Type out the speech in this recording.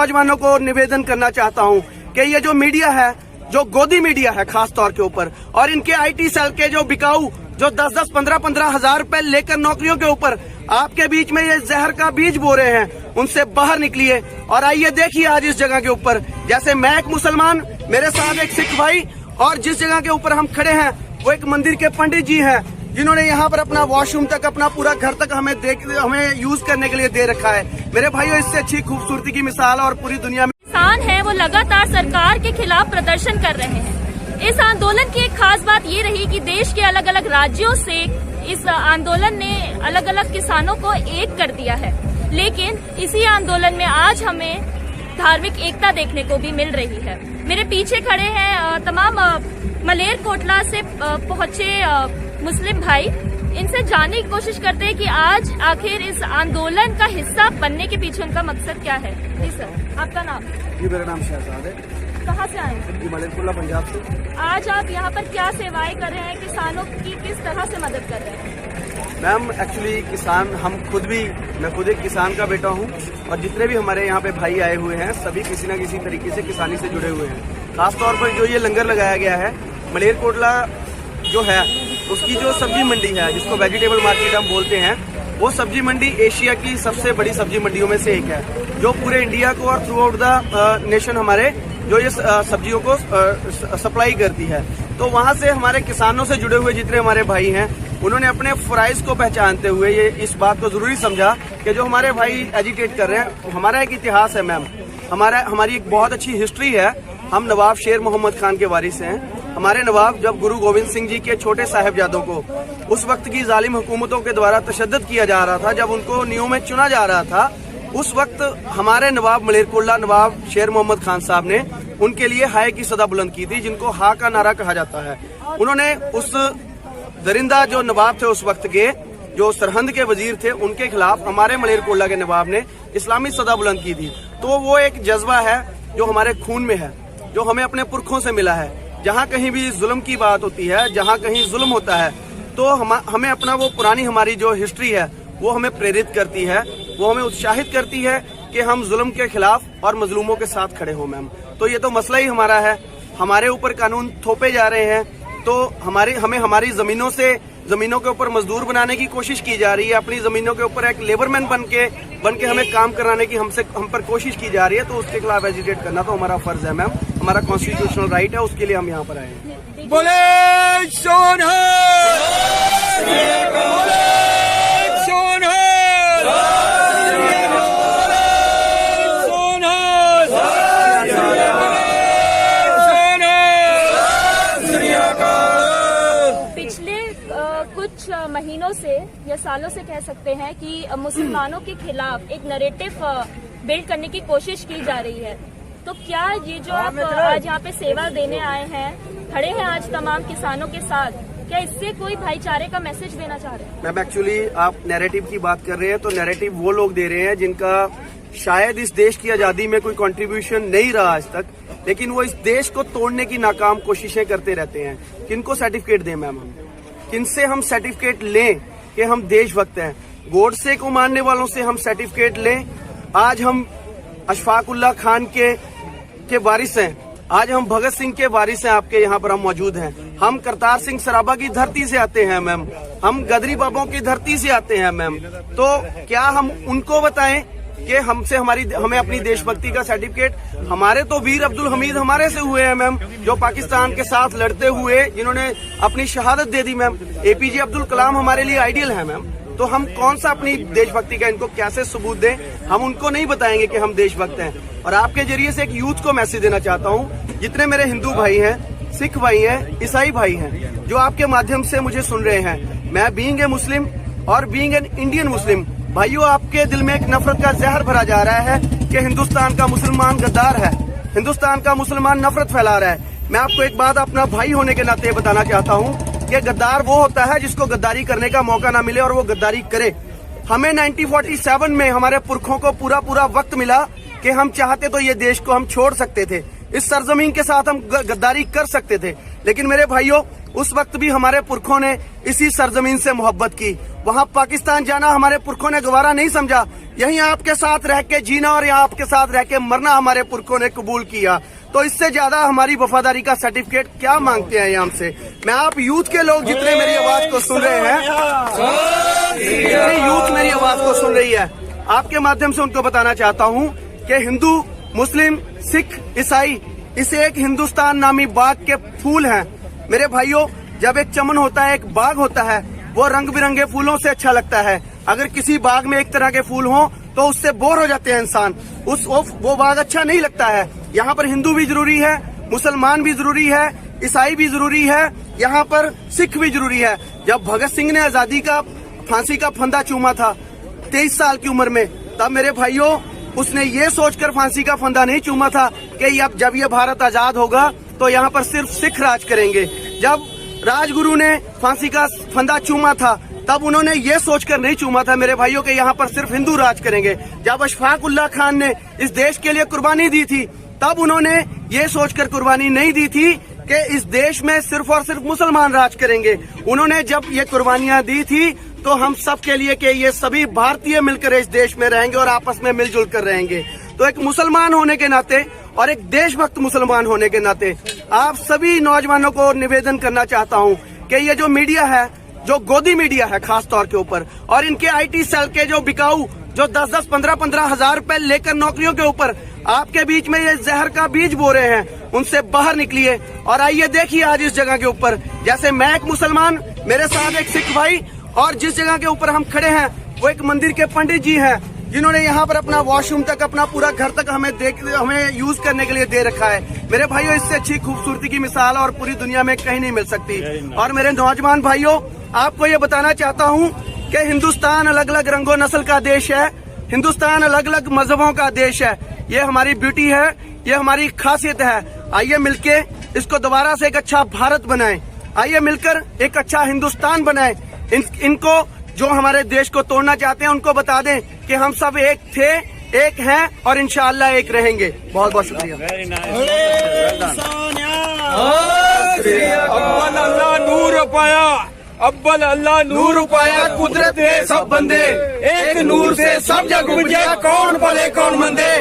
नौजवानों को निवेदन करना चाहता हूँ कि ये जो मीडिया है, जो गोदी मीडिया है खास तौर के ऊपर, और इनके IT सेल के जो बिकाऊ जो 10-10, 15-15 हजार रुपए लेकर नौकरियों के ऊपर आपके बीच में ये जहर का बीज बो रहे हैं, उनसे बाहर निकलिए। और आइए देखिए आज इस जगह के ऊपर, जैसे मैं एक मुसलमान, मेरे साथ एक सिख भाई, और जिस जगह के ऊपर हम खड़े हैं वो एक मंदिर के पंडित जी हैं, जिन्होंने यहाँ पर अपना वॉशरूम तक, अपना पूरा घर तक हमें यूज करने के लिए दे रखा है। मेरे भाइयों, इससे अच्छी खूबसूरती की मिसाल और पूरी दुनिया में किसान है वो लगातार सरकार के खिलाफ प्रदर्शन कर रहे हैं। इस आंदोलन की एक खास बात ये रही कि देश के अलग अलग राज्यों से इस आंदोलन ने अलग अलग किसानों को एक कर दिया है, लेकिन इसी आंदोलन में आज हमें धार्मिक एकता देखने को भी मिल रही है। मेरे पीछे खड़े हैं तमाम मलेरकोटला से पहुंचे मुस्लिम भाई। इनसे जानने की कोशिश करते हैं कि आज आखिर इस आंदोलन का हिस्सा बनने के पीछे उनका मकसद क्या है। जी सर, आपका नाम? जी, मेरा नाम शहजाद है। कहाँ से आए हैं? जी, मलेरकोटला, पंजाब से। आज आप यहाँ पर क्या सेवाएं कर रहे हैं, किसानों की किस तरह से मदद कर रहे हैं? मैम, एक्चुअली किसान मैं खुद एक किसान का बेटा हूँ, और जितने भी हमारे यहाँ पे भाई आए हुए हैं सभी किसी न किसी तरीके से किसानी से जुड़े हुए हैं। खासतौर पर जो ये लंगर लगाया गया है, मलेरकोटला जो है उसकी जो सब्जी मंडी है, जिसको वेजिटेबल मार्केट हम बोलते हैं, वो सब्जी मंडी एशिया की सबसे बड़ी सब्जी मंडियों में से एक है, जो पूरे इंडिया को और थ्रू आउट द नेशन हमारे जो ये सब्जियों को सप्लाई करती है। तो वहाँ से हमारे किसानों से जुड़े हुए जितने हमारे भाई हैं, उन्होंने अपने फराइज को पहचानते हुए ये इस बात को जरूरी समझा कि जो हमारे भाई एजिटेट कर रहे हैं, हमारा एक इतिहास है मैम, हमारी एक बहुत अच्छी हिस्ट्री है। हम नवाब शेर मोहम्मद खान के वारिस हैं। हमारे नवाब जब गुरु गोविंद सिंह जी के छोटे साहिबजादों को उस वक्त की जालिम हुकूमतों के द्वारा तशद्दुद किया जा रहा था, जब उनको न्यू में चुना जा रहा था, उस वक्त हमारे नवाब मलेरकोटला नवाब शेर मोहम्मद खान साहब ने उनके लिए हाय की सदा बुलंद की थी, जिनको हा का नारा कहा जाता है। उन्होंने उस दरिंदा जो नवाब थे उस वक्त के, जो सरहंद के वजीर थे, उनके खिलाफ हमारे मलेरकोटला के नवाब ने इस्लामी सदा बुलंद की थी। तो वो एक जज्बा है जो हमारे खून में है, जो हमें अपने पुरखों से मिला है। जहाँ कहीं भी जुल्म की बात होती है, जहाँ कहीं जुल्म होता है, तो हमें अपना वो पुरानी हमारी जो हिस्ट्री है वो हमें प्रेरित करती है, वो हमें उत्साहित करती है कि हम जुल्म के खिलाफ और मजलूमों के साथ खड़े हों मैम। तो ये तो मसला ही हमारा है, हमारे ऊपर कानून थोपे जा रहे हैं, तो हमें हमारी जमीनों के ऊपर मजदूर बनाने की कोशिश की जा रही है, अपनी जमीनों के ऊपर एक लेबरमैन बन के हमें काम कराने की हम पर कोशिश की जा रही है। तो उसके खिलाफ एजिटेट करना तो हमारा फर्ज है मैम, हमारा कॉन्स्टिट्यूशनल राइट है, उसके लिए हम यहाँ पर आए हैं। बोले कुछ महीनों से या सालों से कह सकते हैं कि मुसलमानों के खिलाफ एक नैरेटिव बिल्ड करने की कोशिश की जा रही है। तो क्या ये जो आप आज यहाँ पे सेवा देने आए हैं, खड़े हैं आज तमाम किसानों के साथ, क्या इससे कोई भाईचारे का मैसेज देना चाह रहे हैं? मैम, एक्चुअली आप नैरेटिव की बात कर रहे हैं, तो नैरेटिव वो लोग दे रहे हैं जिनका शायद इस देश की आजादी में कोई कंट्रीब्यूशन नहीं रहा आज तक, लेकिन वो इस देश को तोड़ने की नाकाम कोशिशें करते रहते हैं। किनको सर्टिफिकेट दें मैम, हम किनसे हम सर्टिफिकेट लें कि हम देशभक्त हैं? गोडसे को मानने वालों से हम सर्टिफिकेट लें? आज हम अशफाकुल्ला खान के वारिस हैं, आज हम भगत सिंह के वारिस हैं, आपके यहाँ पर हम मौजूद हैं। हम करतार सिंह सराबा की धरती से आते हैं मैम, हम गदरी बाबों की धरती से आते हैं मैम। तो क्या हम उनको बताएं कि हमें अपनी देशभक्ति का सर्टिफिकेट? हमारे तो वीर अब्दुल हमीद हमारे से हुए हैं मैम, जो पाकिस्तान के साथ लड़ते हुए जिन्होंने अपनी शहादत दे दी मैम। APJ अब्दुल कलाम हमारे लिए आइडियल है मैम। तो हम कौन सा अपनी देशभक्ति का इनको कैसे सबूत दें? हम उनको नहीं बताएंगे कि हम देशभक्त हैं। और आपके जरिए से एक यूथ को मैसेज देना चाहता हूँ, जितने मेरे हिंदू भाई हैं, सिख भाई हैं, ईसाई भाई हैं, जो आपके माध्यम से मुझे सुन रहे हैं, मैं बीइंग ए मुस्लिम और बीइंग एन इंडियन मुस्लिम, भाइयों आपके दिल में एक नफरत का जहर भरा जा रहा है कि हिंदुस्तान का मुसलमान गद्दार है, हिंदुस्तान का मुसलमान नफरत फैला रहा है। मैं आपको एक बात अपना भाई होने के नाते बताना चाहता हूँ कि गद्दार वो होता है जिसको गद्दारी करने का मौका ना मिले और वो गद्दारी करे। हमें 1947 में हमारे पुरखों को पूरा वक्त मिला कि हम चाहते तो ये देश को हम छोड़ सकते थे, इस सरजमीन के साथ हम गद्दारी कर सकते थे, लेकिन मेरे भाइयों उस वक्त भी हमारे पुरखों ने इसी सरजमीन से मोहब्बत की। वहां पाकिस्तान जाना हमारे पुरखों ने गवारा नहीं समझा। यहीं आपके साथ रह के जीना और यहाँ आपके साथ रह के मरना हमारे पुरखों ने कबूल किया। तो इससे ज्यादा हमारी वफादारी का सर्टिफिकेट क्या मांगते हैं ये हमसे। मैं आप यूथ के लोग जितने मेरी आवाज को सुन रहे हैं, जितनी यूथ मेरी आवाज को सुन रही है, आपके माध्यम से उनको बताना चाहता हूँ कि हिंदू, मुस्लिम, सिख, ईसाई इस एक हिंदुस्तान नामी बाग के फूल हैं। मेरे भाइयों, जब एक चमन होता है, एक बाग होता है, वो रंग बिरंगे फूलों से अच्छा लगता है। अगर किसी बाग में एक तरह के फूल हों तो उससे बोर हो जाते हैं इंसान, वो बाग अच्छा नहीं लगता है। यहाँ पर हिंदू भी जरूरी है, मुसलमान भी जरूरी है, ईसाई भी जरूरी है, यहाँ पर सिख भी जरूरी है। जब भगत सिंह ने आजादी का फांसी का फंदा चूमा था 23 साल की उम्र में, तब मेरे भाइयों उसने ये सोचकर फांसी का फंदा नहीं चूमा था कि अब जब ये भारत आजाद होगा तो यहाँ पर सिर्फ सिख राज करेंगे। जब राजगुरु ने फांसी का फंदा चूमा था तब उन्होंने ये सोचकर नहीं चूमा था मेरे भाइयों कि यहाँ पर सिर्फ हिंदू राज करेंगे। जब अशफाक उल्लाह खान ने इस देश के लिए कुर्बानी दी थी तब उन्होंने ये सोचकर कुर्बानी नहीं दी थी कि इस देश में सिर्फ और सिर्फ मुसलमान राज करेंगे। उन्होंने जब ये कुर्बानियां दी थी तो हम सब के लिए कि ये सभी भारतीय मिलकर इस देश में रहेंगे और आपस में मिलजुल कर रहेंगे। तो एक मुसलमान होने के नाते और एक देशभक्त मुसलमान होने के नाते आप सभी नौजवानों को निवेदन करना चाहता हूँ कि ये जो मीडिया है, जो गोदी मीडिया है खास तौर के ऊपर, और इनके आईटी सेल के जो बिकाऊ जो 10-10, 15-15 हजार रुपए लेकर नौकरियों के ऊपर आपके बीच में ये जहर का बीज बो रहे हैं, उनसे बाहर निकलिए और आइए देखिए आज इस जगह के ऊपर, जैसे मैं एक मुसलमान, मेरे साथ एक सिख भाई, और जिस जगह के ऊपर हम खड़े हैं वो एक मंदिर के पंडित जी हैं जिन्होंने यहाँ पर अपना वॉशरूम तक, अपना पूरा घर तक हमें यूज करने के लिए दे रखा है। मेरे भाइयों, इससे अच्छी खूबसूरती की मिसाल और पूरी दुनिया में कहीं नहीं मिल सकती। और मेरे नौजवान भाइयों, आपको ये बताना चाहता हूँ कि हिंदुस्तान अलग अलग रंगों नस्ल का देश है, हिंदुस्तान अलग अलग मजहबों का देश है। ये हमारी ब्यूटी है, ये हमारी खासियत है। आइए मिलके इसको दोबारा से एक अच्छा भारत बनाएं, आइए मिलकर एक अच्छा हिंदुस्तान बनाएं। इनको जो हमारे देश को तोड़ना चाहते हैं उनको बता दें कि हम सब एक थे, एक हैं और इंशाअल्लाह एक रहेंगे। बहुत बहुत शुक्रिया। अव्वल अल्लाह नूर पाया, अव्वल अल्लाह नूर पाया, कुदरत के सब बंदे, एक नूर से सब जग बुझे, कौन भले कौन मंदे।